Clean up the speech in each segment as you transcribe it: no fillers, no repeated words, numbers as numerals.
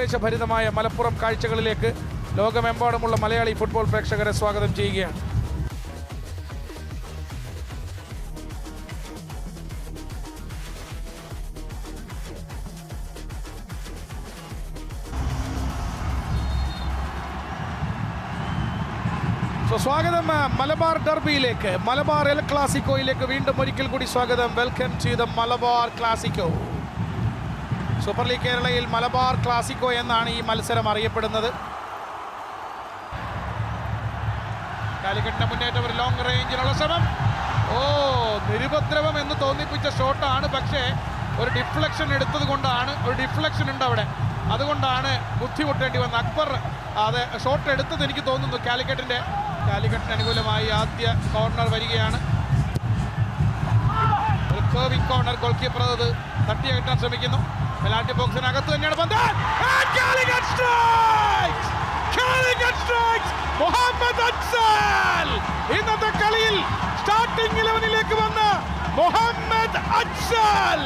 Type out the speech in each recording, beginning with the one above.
ആവേശഭരിതമായ മലപ്പുറം കാഴ്ചകളിലേക്ക് ലോകമെമ്പാടുമുള്ള മലയാളി ഫുട്ബോൾ പ്രേക്ഷകരെ സ്വാഗതം ചെയ്യുകയാണ്. സ്വാഗതം മലബാർ ഡർബിയിലേക്ക്, മലബാർ എൽ ക്ലാസിക്കോയിലേക്ക് വീണ്ടും ഒരിക്കൽ കൂടി സ്വാഗതം. Welcome to the Malabar clasico. Super league കേരളയിൽ മലബാർ ക്ലാസിക്കോ എന്നാണ് ഈ മത്സരം അറിയപ്പെടുന്നത്. കാലിക്കറ്റിന്റെ മുന്നേറ്റം, ഒരു ലോങ് റേഞ്ചിലുള്ള ശ്രമം. നിരുപദ്രവം എന്ന് തോന്നിപ്പിച്ച ഷോട്ടാണ്, പക്ഷേ ഒരു ഡിഫ്ലക്ഷൻ എടുത്തത് കൊണ്ടാണ്, ഒരു ഡിഫ്ലക്ഷൻ ഉണ്ട് അവിടെ, അതുകൊണ്ടാണ് ബുദ്ധിമുട്ടേണ്ടി വന്നത്. അക്ബർ അത് ഷോട്ട് എടുത്തത് എനിക്ക് തോന്നുന്നു കാലിക്കറ്റിന് അനുകൂലമായി. ആദ്യ കോർണർ വരികയാണ്, ഒരു കർവിംഗ് കോർണർ. ഗോൾ കീപ്പർ അത് തട്ടിയകറ്റാൻ ശ്രമിക്കുന്നു. പെനാൽറ്റി ബോക്സിനകത്ത് തന്നെയാണ് പന്ത്. മുഹമ്മദ് അജ്സൽ ഇന്നത്തെ കളിയിൽ സ്റ്റാർട്ടിംഗ് 11ലേക്ക് വന്ന Muhammad Ajsal.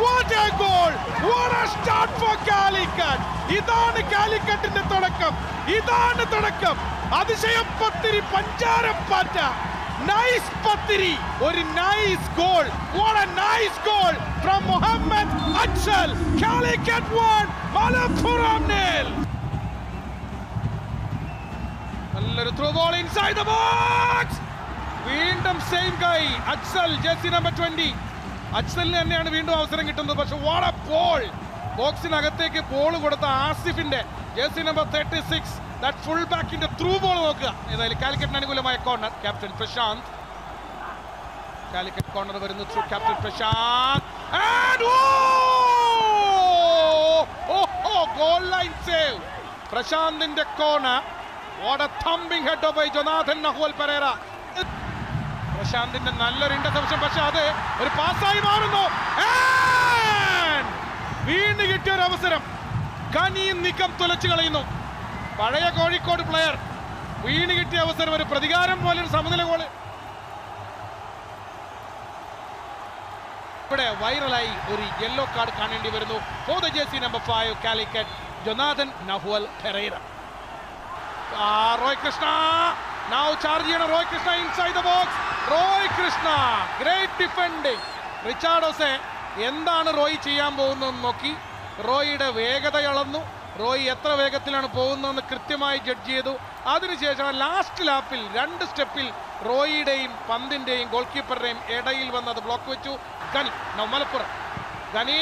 What a goal! What a start for Calicut! ഇതാണ് കാലിക്കറ്റിന്റെ തുടക്കം, ഇതാണ് തുടക്കം. അതിശയപ്പത്തിരി, പഞ്ചാരപ്പാറ്റ, നൈസ് പത്തിരി, ഒരു nice goal. What a nice goal from Muhammad Ajsal. Calicut 1, Malappuram 0. നല്ലൊരു through ball inside the box. വീണ്ടും same guy Ajsal, jersey number 20. അജ്സലിന് തന്നെയാണ് വീണ്ടും അവസരം കിട്ടുന്നത്. പക്ഷെ വാട്ട് എ ബോൾ! ബോക്സിനകത്തേക്ക് ബോൾ കൊടുത്ത ആസിഫിന്റെ ജേഴ്സി നമ്പർ 36, ദാറ്റ് ഫുൾ ബാക്കിന്റെ ത്രൂ ബോൾ നോക്കുക. ഏതായാലും കാലിക്കറ്റിന് അനുകൂലമായ corner. Captain Prashanth, Calicut corner വരുന്നു through captain Prashanth. Goal line save, പ്രശാന്തിന്റെ corner. What a thumping header by Jonathan Nahuel Pereira. പ്രശാന്തിന്റെ നല്ലൊരു ഇന്റർസെപ്ഷൻ, പക്ഷെ അത് ഒരു പാസ്സായി മാറുന്നു. വീണ്ടും കിട്ടിയ ഒരു അവസരം, കനിയും നീക്കം തുലച്ചു കളയുന്നു. പഴയ കോഴിക്കോട് പ്ലെയർ. വീണ്ടും കിട്ടിയ അവസരം, ഒരു പ്രതികാരം പോലെ ഒരു സമനില ഗോള്. ഇവിടെ വൈറലായി ഒരു യെല്ലോ കാർഡ് കാണേണ്ടി വരുന്നു for the jersey number 5 Calicut, Jonathan Nahuel Pereira. Roy Krishna now charge ചെയ്യണം. Roy Krishna inside the box. Roy Krishna great defending. റിച്ചാർഡോസെ എന്താണ് റോയ് ചെയ്യാൻ പോകുന്നതെന്ന് നോക്കി, റോയിയുടെ വേഗത അളന്നു. റോയ് എത്ര വേഗത്തിലാണ് പോകുന്നതെന്ന് കൃത്യമായി ജഡ്ജ് ചെയ്തു. അതിനുശേഷം ലാസ്റ്റ് ലാപ്പിൽ 2 സ്റ്റെപ്പിൽ റോയിയുടെയും പന്തിൻ്റെയും ഗോൾ കീപ്പറുടെയും ഇടയിൽ വന്ന് അത് ബ്ലോക്ക് വെച്ചു. ഗനി മലപ്പുറം, ഗനി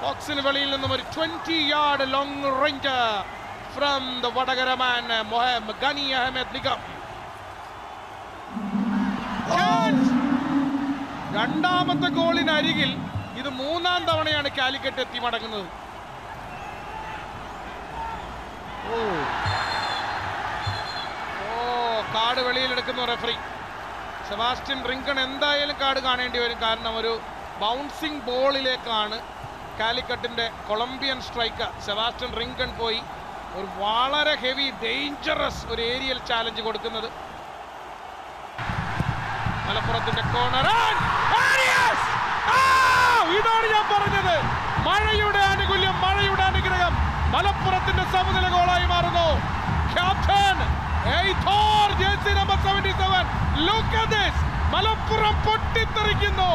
ബോക്സിന് വെളിയിൽ നിന്നും ഒരു 20 yard long range from the Vadakara man Muhammad Gani Ahammed Nigam. രണ്ടാമത്തെ ഗോളിനരികിൽ ഇത് 3-ാം തവണയാണ് കാലിക്കറ്റ് എത്തി മടങ്ങുന്നത്. കാർഡ് വെളിയിലെടുക്കുന്നു റെഫറി. സെബാസ്റ്റ്യൻ റിങ്കൺ എന്തായാലും കാർഡ് കാണേണ്ടി വരും, കാരണം ഒരു ബൗൺസിംഗ് ബോളിലേക്കാണ് കാലിക്കറ്റിന്റെ കൊളംബിയൻ സ്ട്രൈക്കർ സെബാസ്റ്റ്യൻ റിങ്കൺ പോയി ഒരു വളരെ ഹെവി ഡേഞ്ചറസ് ഒരു ഏരിയൽ ചാലഞ്ച് കൊടുക്കുന്നത്. മലപ്പുറത്തിന്റെ കോർണർ. ഇതാണ് ഞാൻ പറഞ്ഞത്, മഴയുടെ ആനുകൂല്യം, മഴയുടെ അനുഗ്രഹം മലപ്പുറത്തിന്റെ സമനില ഗോളായി മാറുന്നു. Captain jersey number 77. Look at this. Malappuram പൊട്ടിത്തെറിക്കുന്നു.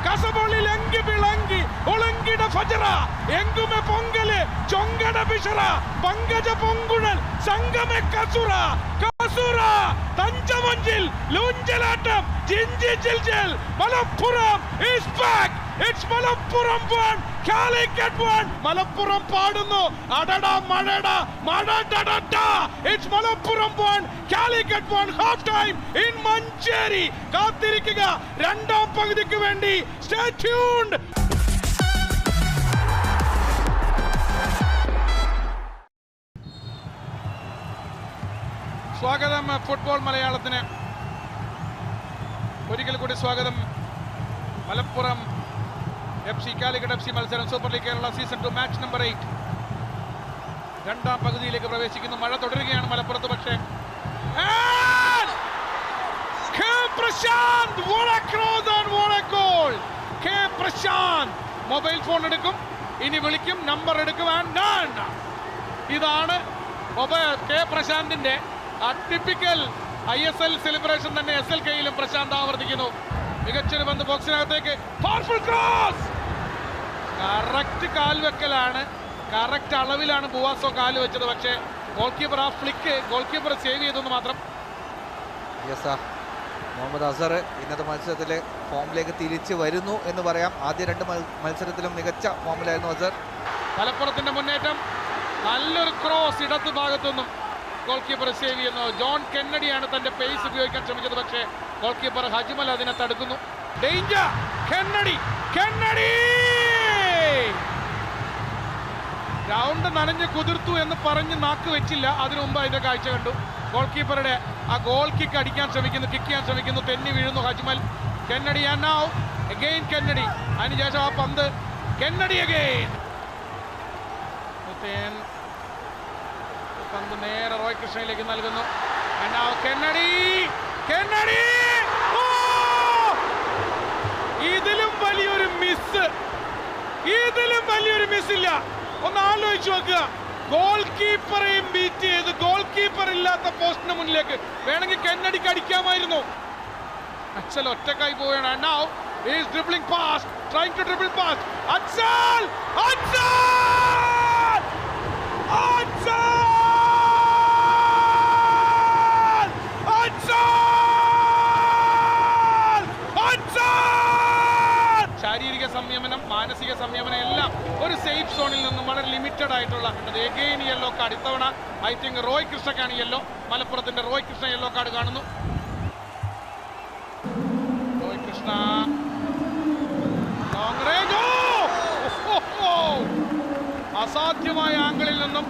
കസബോളിൽ എങ്കി വിളങ്കി ഒളങ്കിട ഫജറ എങ്കുമെ പൊങ്കല് ചൊങ്കട ബിഷറ Pankaja പൊങ്കുഴൽ സംഗമെ കസുറ കസുറ തഞ്ചമഞ്ചിൽ ലൂഞ്ചലാട്ടം Gingee ജിൽജൽ. Malappuram is back. It's Malappuram 1, Calicut 1. Malappuram പാടുന്നു അടടാ മഴടാ മഴടടടാ. It's Malappuram 1, Calicut 1. Half time in Manjeri. കാത്തിരിക്കുക രണ്ടാം പകുതിക്ക് വേണ്ടി. Stay tuned. സ്വാഗതം ഫുട്ബോൾ മലയാളത്തിന്, ഒരിക്കൽ കൂടി സ്വാഗതം. മലപ്പുറം FC കാലിക്കറ്റ് FC മത്സരം super league Kerala season 2 match number 8 രണ്ടാം പകുതിയിലേക്ക് പ്രവേശിക്കുന്നു. മഴ തുടരുകയാണ് മലപ്പുറത്ത്, പക്ഷേ Prasanth, what a cross and what a goal. Prasanth mobile phone എടുക്കും, ഇനി വിളിക്കും, നമ്പർ എടുക്കുവാൻ. ഇതാണ് കെ പ്രശാന്തിന്റെ ടിപ്പിക്കൽ ISL സെലിബ്രേഷൻ തന്നെ SLKയിലും പ്രശാന്ത് ആവർത്തിക്കുന്നു. മികച്ചൊരു പന്ത് ബോക്സിനകത്തേക്ക്, പവർഫുൾ ക്രോസ്, കറക്റ്റ് കാൽവെക്കലാണ്, കറക്റ്റ് അളവിലാണ് ബുവാസോ കാല് വെച്ചത്. പക്ഷേ ഗോൾ കീപ്പർ ആ ഫ്ലിക്ക് ഗോൾ കീപ്പർ സേവ് ചെയ്തെന്ന് മാത്രം. മുഹമ്മദ് അസർ ഇന്നത്തെ മത്സരത്തിലെ ഫോമിലേക്ക് തിരിച്ചു വരുന്നു എന്ന് പറയാം. ആദ്യ 2 മത്സരത്തിലും മികച്ച ഫോമിലായിരുന്നു അസർ. മലപ്പുറത്തിന്റെ മുന്നേറ്റം, നല്ലൊരു ക്രോസ് ഇടത് ഭാഗത്തുനിന്നും ഗോൾ കീപ്പർ സേവ് ചെയ്യുന്നു. ജോൺ കെന്നഡിയാണ് തന്റെ പേസ് ഉപയോഗിക്കാൻ ശ്രമിച്ചത്, പക്ഷേ ഗോൾ കീപ്പർ ഹജ്മൽ അതിനെ തടുക്കുന്നു. ഡേഞ്ചർ, കെന്നഡി ഗ്രൗണ്ട് നനഞ്ഞ് കുതിർത്തു എന്ന് പറഞ്ഞ് നാക്ക് വെച്ചില്ല. അതിനു മുമ്പ് അതിന്റെ കാഴ്ച കണ്ടു. ഗോൾ കീപ്പറുടെ ആ ഗോൾ കിക്ക് അടിക്കാൻ ശ്രമിക്കുന്നു, കിക്ക് ചെയ്യാൻ ശ്രമിക്കുന്നു, തെന്നി വീഴുന്നു ഹജ്മൽ. കെന്നഡി അഗെയിൻ കെന്നഡി, അതിനുശേഷം ആ പന്ത് കെന്നഡി അഗെയിൻ. പന്ത് നേരെ റോയ് കൃഷ്ണയിലേക്ക് നൽകുന്നു. കെന്നഡി, ഇതിലും വലിയൊരു മിസ് ഇല്ല. ഒന്ന് ആലോചിച്ച് നോക്കുക, ഗോൾ കീപ്പറെയും ബീറ്റ് ചെയ്ത് ഗോൾ കീപ്പർ ഇല്ലാത്ത പോസ്റ്റിന് മുന്നിലേക്ക് വേണമെങ്കിൽ കെന്നഡിക്ക് അടിക്കാമായിരുന്നു. അച്ഛൽ ഒറ്റക്കായി പോവുകയാണ്. Now he is dribbling past, trying to dribble past. Achal! ശാരീരിക സംയമനം, മാനസിക സംയമനം എല്ലാം ഒരു സേഫ് സോണിൽ നിന്നും വളരെ ലിമിറ്റഡ് ആയിട്ടുള്ള എഗെയിൻ യെല്ലോ കാർഡ്. ഇത്തവണ ഐ തിങ്ക് റോയ് കൃഷ്ണക്കാണ് യെല്ലോ. മലപ്പുറത്തിന്റെ റോയ് കൃഷ്ണ യെല്ലോ കാർഡ് കാണുന്നു. റോയ് കൃഷ്ണ ലോങ് റേഞ്ച്, അസാധ്യമായ ആംഗിളിൽ നിന്നും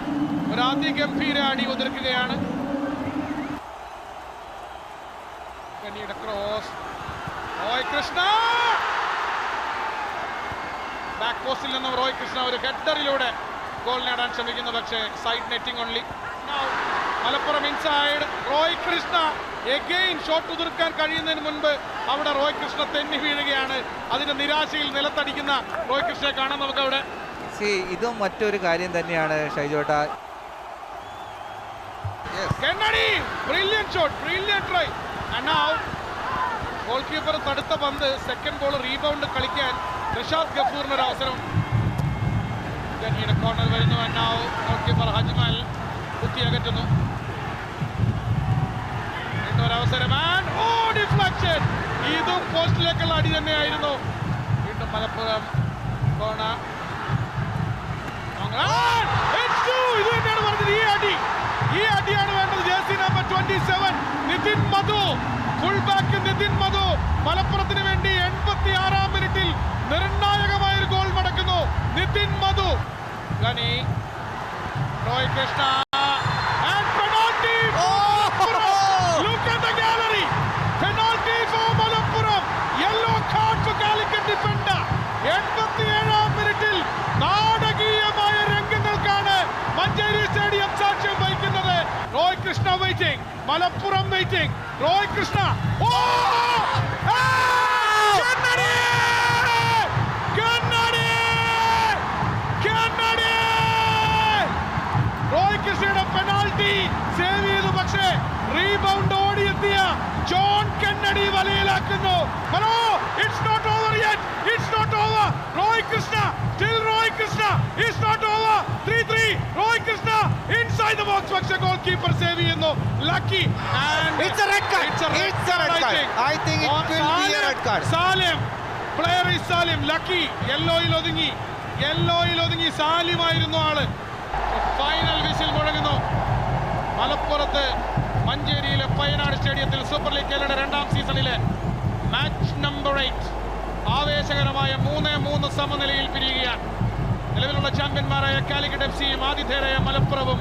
ഒരു അതിഗംഭീര അടി ഉതിർക്കുകയാണ്. പിന്നീട് ക്രോസ്, റോയ് കൃഷ്ണ ബാക്ക് പോസ്റ്റിൽ നിന്നും റോയ് കൃഷ്ണ ഒരു ഹെഡറിലൂടെ ഗോൾ നേടാൻ ശ്രമിക്കുന്നു, പക്ഷേ side netting only. Malappuram inside, Roy Krishna again shot ഉതിർക്കാൻ കഴിയുന്നതിന് മുൻപ് അവിടെ റോയ് കൃഷ്ണ തെന്നി വീഴുകയാണ്. അതിന്റെ നിരാശയിൽ നിലത്തടിക്കുന്ന റോയ് കൃഷ്ണയെ കാണാം നമുക്ക് അവിടെ. ഇതും മറ്റൊരു കാര്യം തന്നെയാണ് ഷൈജോട്ട. Kennedy, brilliant shot, brilliant try. Goalkeeper തടുത്ത പന്ത് സെക്കൻഡ് ബോൾ റീബൗണ്ട് കളിക്കാൻ റിഷാദ് ഗഫൂറിന് ഒരു അവസരം. കോർണർ വരുന്നു. ഗോൾ കീപ്പർ ഹജ്മൽ കുത്തി അകറ്റുന്നു. വീണ്ടും ഒരു അവസരം, ഡിഫ്ലക്ഷൻ. ഇതും പോസ്റ്റിലേക്കുള്ള അടി തന്നെയായിരുന്നു. വീണ്ടും മലപ്പുറം കോർണർ. ഇത് തന്നെയാണ് പറഞ്ഞത്, ഈ അടിയാണ് വേണ്ടത്. Jersey number 27 Nithin Madhu, full back Nithin Madhu മലപ്പുറത്തിന് വേണ്ടി 86-ാം മിനിറ്റിൽ നിർണായകമായ ഒരു ഗോൾ മടക്കുന്നു. Nithin Madhu, Roy Krishna, look at the gallery, penalty for Malappuram, yellow card for Calicut defender. 87-ാം മിനിറ്റിൽ നാടകീയമായ രംഗങ്ങൾക്കാണ് മഞ്ചേരി സ്റ്റേഡിയം സാക്ഷ്യം വഹിക്കുന്നത്. Roy Krishna waiting, Malappuram waiting. റോയ് കൃഷ്ണ, റോയ് കൃഷ്ണയുടെ പെനാൽറ്റി സേവ് ചെയ്തു, പക്ഷേ റീബൗണ്ട് ഓടിയെത്തിയ ജോൺ കെന്നഡി വലയിലാക്കുന്നു. Hello, it's not over yet, it's not over. Roy Krishna, still Roy Krishna, it's not over. 3-3 Roy Krishna inside the box, പക്ഷേ ഗോൾ കീപ്പർ സേവ് ചെയ്യുന്നു. Lucky, and it's a red card. It's a red card. I think it will be a red card. Salim, player is Salim. Lucky യെല്ലോയിൽ ഒതുങ്ങി സാലിമായിരുന്നു ആള്. Final whistle മുഴങ്ങുന്നു. മലപ്പുറത്ത് മഞ്ചേരിയിലെ പയ്യനാട് സ്റ്റേഡിയത്തിൽ സൂപ്പർ ലീഗ് കേരളയുടെ 2ാം സീസണിലെ മാച്ച് നമ്പർ 8 ആവേശകരമായ 3-3 സമനിലയിൽ പിരിയുകയാണ്. നിലവിലുള്ള ചാമ്പ്യന്മാരായ കാലിക്കറ്റ് FCയും ആതിഥേയരായ മലപ്പുറവും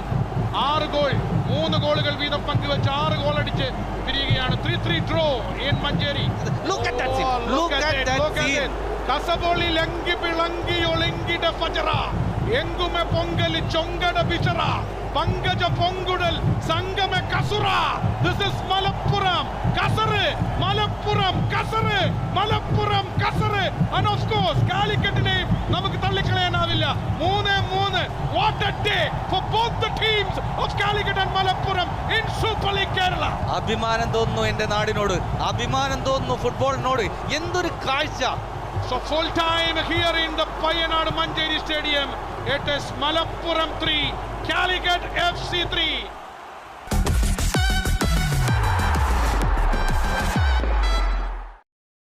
3 ഗോളുകൾ വീതം പങ്കുവെച്ച് 6 ഗോൾ അടിച്ച് പിരിയുകയാണ്. 3-3 ഡ്രോ ഇൻ മഞ്ചേരി. കസബോളി ലങ്കി പിളങ്കി ഒളിങ്കിട ഫജറ എങ്കുമെ പൊങ്കൽ ചൊങ്കട ബിഷറ പങ്കജ പൊങ്കുടൽ സംഗമ കസുറ. ദിസ് ഇസ് മലപ്പുറം കസറ്, മലപ്പുറം കസറ്. മലപ്പുറം കസർ and of course കാലിക്കറ്റിനെയും നമുക്ക് തള്ളിക്കളയാനാവില്ല. 3-3. What a day for both the teams of Calicut and Malappuram in Super League Kerala. അഭിമാനം തോന്നുന്നു എന്റെ നാടിനോട്, അഭിമാനം തോന്നുന്നു ഫുട്ബോളിനോട്. എന്തൊരു കാഴ്ച! So full time here in the Payanad Manjeri Stadium. It is Malappuram 3, Calicut FC 3.